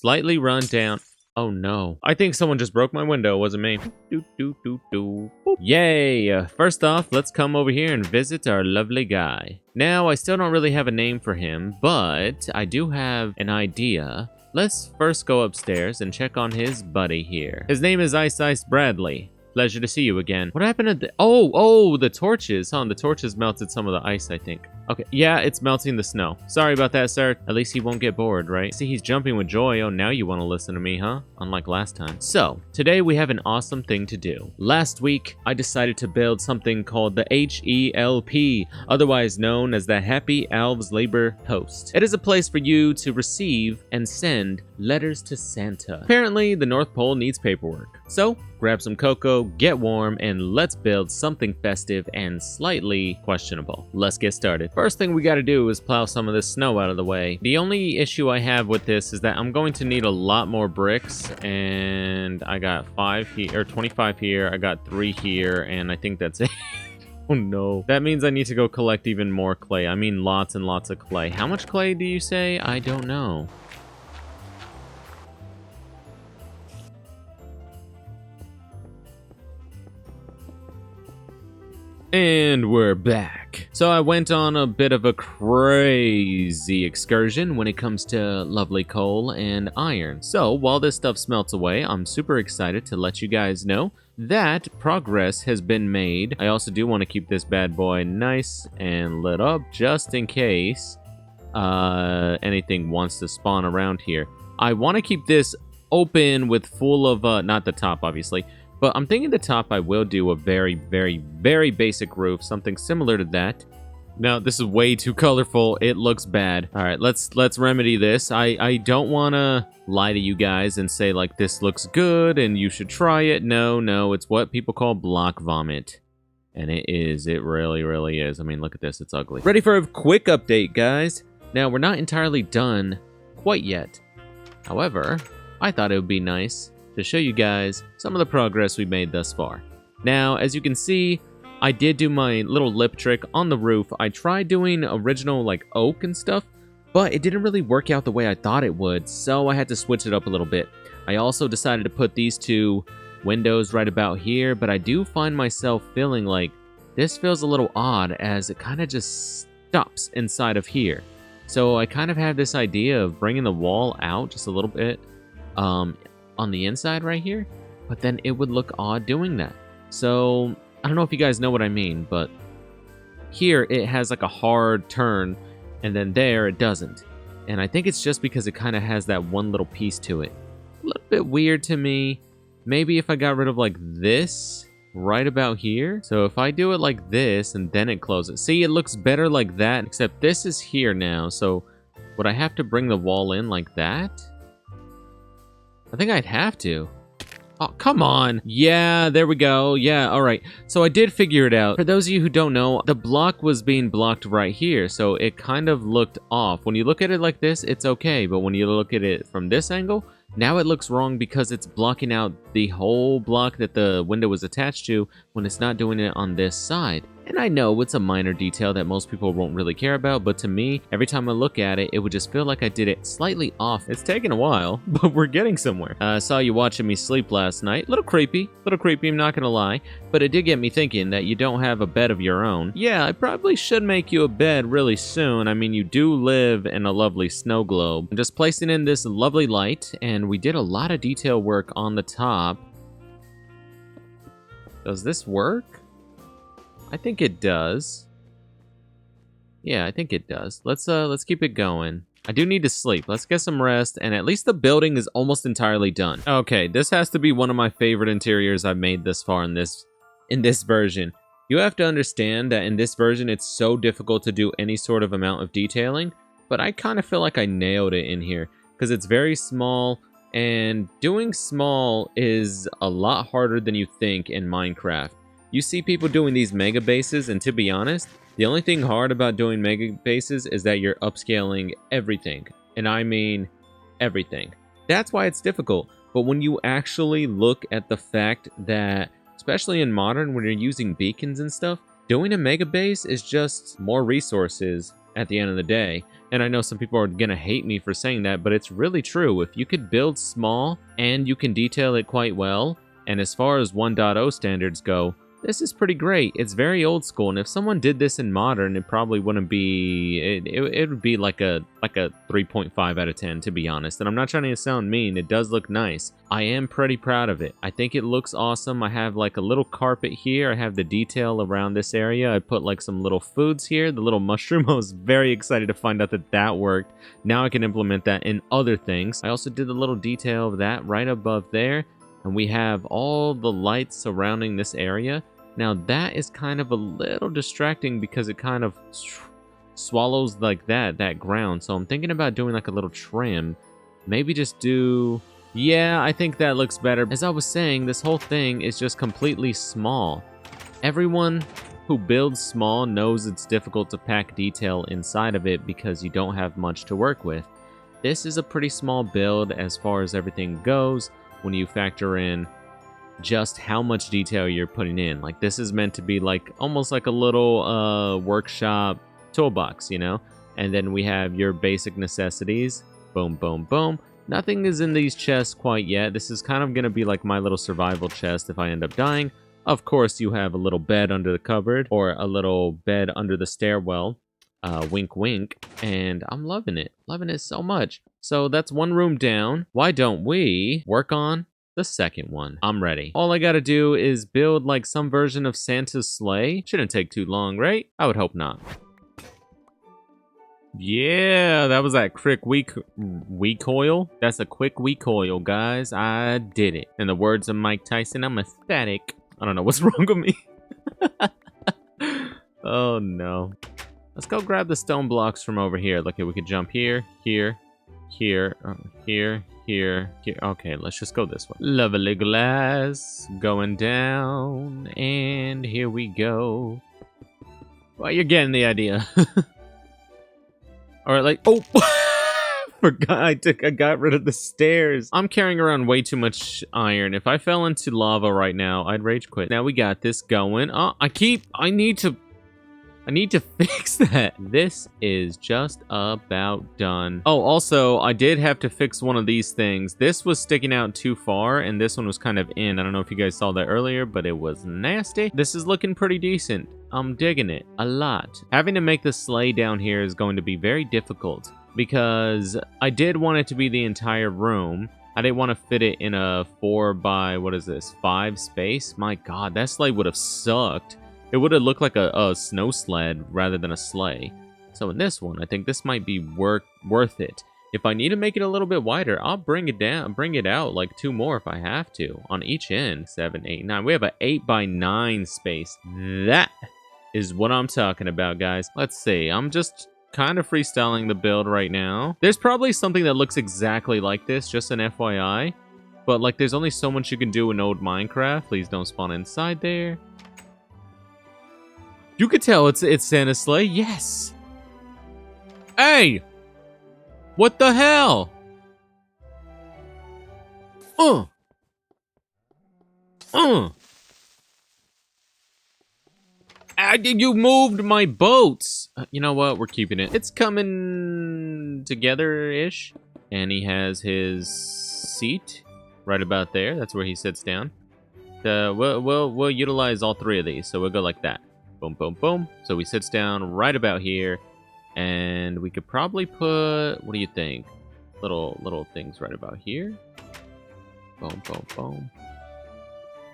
Slightly run down. Oh no. I think someone just broke my window. It wasn't me. Doo, doo, doo, doo. Boop. Yay! First off, let's come over here and visit our lovely guy. Now, I still don't really have a name for him, but I do have an idea. Let's first go upstairs and check on his buddy here. His name is Ice Bradley. Pleasure to see you again. What happened to the... Oh, the torches, huh? The torches melted some of the ice, I think. Okay, yeah, it's melting the snow. Sorry about that, sir. At least he won't get bored, right? See, he's jumping with joy. Oh, now you want to listen to me, huh? Unlike last time. So, today we have an awesome thing to do. Last week, I decided to build something called the HELP, otherwise known as the Happy Elves Labor Post. It is a place for you to receive and send letters to Santa. Apparently, the North Pole needs paperwork. So, grab some cocoa, get warm, and let's build something festive and slightly questionable. Let's get started. First thing we gotta do is plow some of this snow out of the way. The only issue I have with this is that I'm going to need a lot more bricks, and I got 5 here, or 25 here, I got 3 here, and I think that's it. Oh no. That means I need to go collect even more clay. I mean lots and lots of clay. How much clay do you say? I don't know. And we're back. So I went on a bit of a crazy excursion when it comes to lovely coal and iron. So while this stuff smelts away, I'm super excited to let you guys know that progress has been made. I also do want to keep this bad boy nice and lit up just in case anything wants to spawn around here. I want to keep this open with full of, not the top obviously, but I'm thinking the top I will do a very, very, very basic roof, something similar to that. Now, this is way too colorful. It looks bad. All right, let's remedy this. I don't want to lie to you guys and say, like, this looks good and you should try it. No, it's what people call block vomit. And it is. It really, really is. I mean, look at this. It's ugly. Ready for a quick update, guys. Now, we're not entirely done quite yet. However, I thought it would be nice to show you guys some of the progress we made thus far. Now, as you can see, I did do my little lip trick on the roof. I tried doing original like oak and stuff, but it didn't really work out the way I thought it would, so I had to switch it up a little bit. I also decided to put these 2 windows right about here, but I do find myself feeling like this feels a little odd as it kind of just stops inside of here. So I kind of had this idea of bringing the wall out just a little bit, on the inside right here, but then it would look odd doing that. So I don't know if you guys know what I mean, but here it has like a hard turn, and then there it doesn't. And I think it's just because it kind of has that one little piece to it. A little bit weird to me. Maybe if I got rid of like this right about here. So if I do it like this and then it closes. See, it looks better like that, except this is here now. So would I have to bring the wall in like that? I think I'd have to. Oh, come on. Yeah, there we go. Yeah, all right. So I did figure it out. For those of you who don't know, the block was being blocked right here, so it kind of looked off. When you look at it like this, it's okay, but when you look at it from this angle, now it looks wrong because it's blocking out the whole block that the window was attached to when it's not doing it on this side. And I know it's a minor detail that most people won't really care about, but to me, every time I look at it, it would just feel like I did it slightly off. It's taken a while, but we're getting somewhere. I saw you watching me sleep last night. Little creepy, I'm not gonna lie, but it did get me thinking that you don't have a bed of your own. Yeah, I probably should make you a bed really soon. I mean, you do live in a lovely snow globe. I'm just placing in this lovely light, and we did a lot of detail work on the top. Does this work? I think it does. Yeah, I think it does. Let's keep it going. I do need to sleep. Let's get some rest, and at least the building is almost entirely done. Okay, this has to be one of my favorite interiors I've made thus far in this version. You have to understand that in this version, it's so difficult to do any sort of amount of detailing, but I kind of feel like I nailed it in here because it's very small, and doing small is a lot harder than you think in Minecraft. You see people doing these mega bases, and to be honest, the only thing hard about doing mega bases is that you're upscaling everything. And I mean everything. That's why it's difficult. But when you actually look at the fact that, especially in modern, when you're using beacons and stuff, doing a mega base is just more resources at the end of the day. And I know some people are gonna hate me for saying that, but it's really true. If you could build small and you can detail it quite well, and as far as 1.0 standards go, this is pretty great. It's very old school, and if someone did this in modern, it probably wouldn't be. It would be like a 3.5 out of 10, to be honest. And I'm not trying to sound mean. It does look nice. I am pretty proud of it. I think it looks awesome. I have like a little carpet here. I have the detail around this area. I put like some little foods here. The little mushroom. I was very excited to find out that that worked. Now I can implement that in other things. I also did the little detail of that right above there. And we have all the lights surrounding this area. Now that is kind of a little distracting because it kind of swallows like that ground. So I'm thinking about doing like a little trim. Maybe just do... Yeah, I think that looks better. As I was saying, this whole thing is just completely small. Everyone who builds small knows it's difficult to pack detail inside of it because you don't have much to work with. This is a pretty small build as far as everything goes. When you factor in just how much detail you're putting in. Like, this is meant to be like almost like a little workshop toolbox, you know? And then we have your basic necessities. Boom, boom, boom. Nothing is in these chests quite yet. This is kind of going to be like my little survival chest if I end up dying. Of course, you have a little bed under the cupboard or a little bed under the stairwell. Wink, wink. And I'm loving it. Loving it so much. So that's one room down. Why don't we work on the second one? I'm ready. All I gotta do is build like some version of Santa's sleigh. Shouldn't take too long, right? I would hope not. Yeah, that was that quick recoil. That's a quick recoil, guys. I did it. In the words of Mike Tyson, I'm ecstatic. I don't know what's wrong with me. Oh no. Let's go grab the stone blocks from over here. Look, we could jump here, here, here, here, here. Okay, let's just go this way. Lovely glass going down, and here we go. Well, you're getting the idea. All right, like, oh, forgot I got rid of the stairs. I'm carrying around way too much iron. If I fell into lava right now, I'd rage quit. Now we got this going. Oh, I need to fix that. This is just about done. Oh, also, I did have to fix one of these things. This was sticking out too far, and this one was kind of in. I don't know if you guys saw that earlier, but it was nasty. This is looking pretty decent. I'm digging it a lot. Having to make the sleigh down here is going to be very difficult because I did want it to be the entire room. I didn't want to fit it in a 4 by, what is this, 5 space? My God, that sleigh would have sucked. It would have looked like a snow sled rather than a sleigh. So in this one, I think this might be worth it. If I need to make it a little bit wider, I'll bring it out like 2 more if I have to on each end. 7, 8, 9. We have an 8 by 9 space. That is what I'm talking about, guys. Let's see. I'm just kind of freestyling the build right now. There's probably something that looks exactly like this, just an FYI. But like, there's only so much you can do in old Minecraft. Please don't spawn inside there. You could tell it's Santa's sleigh. Yes. Hey! What the hell? You moved my boats. You know what? We're keeping it. It's coming together-ish. And he has his seat right about there. That's where he sits down. We'll utilize all 3 of these. So we'll go like that. Boom, boom, boom. So he sits down right about here. And we could probably put, what do you think? Little things right about here. Boom, boom, boom.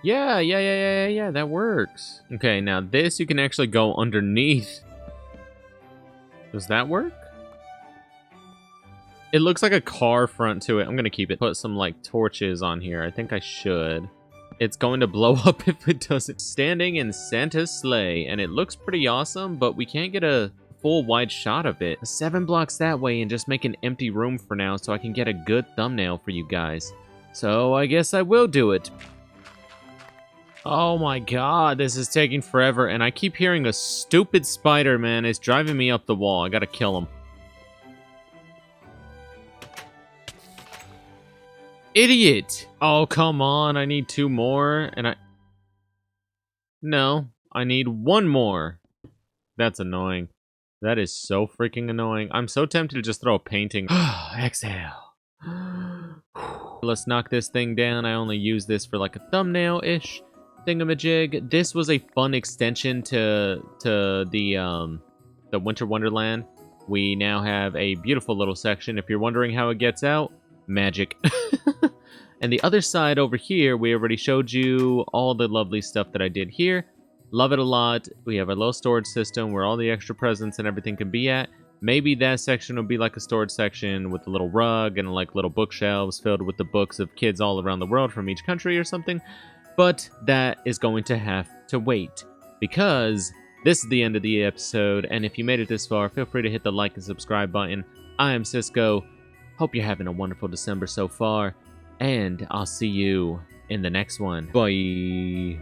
Yeah, that works. Okay, now this you can actually go underneath. Does that work? It looks like a car front to it. I'm gonna keep it. Put some like torches on here. I think I should. It's going to blow up if it doesn't. Standing in Santa's sleigh, and it looks pretty awesome, but we can't get a full wide shot of it. 7 blocks that way and just make an empty room for now so I can get a good thumbnail for you guys. So I guess I will do it. Oh my God, this is taking forever, and I keep hearing a stupid spider, man. It's driving me up the wall. I gotta kill him. Idiot! Oh, come on. I need 2 more, and No, I need 1 more. That's annoying. That is so freaking annoying. I'm so tempted to just throw a painting. Exhale. Let's knock this thing down. I only use this for like a thumbnail-ish thingamajig. This was a fun extension to the Winter Wonderland. We now have a beautiful little section. If you're wondering how it gets out, magic. And the other side over here, we already showed you all the lovely stuff that I did here. Love it a lot. We have a little storage system where all the extra presents and everything can be at. Maybe that section will be like a storage section with a little rug and like little bookshelves filled with the books of kids all around the world from each country or something. But that is going to have to wait because this is the end of the episode. And if you made it this far, feel free to hit the like and subscribe button. I am Cisco. Hope you're having a wonderful December so far. And I'll see you in the next one. Bye.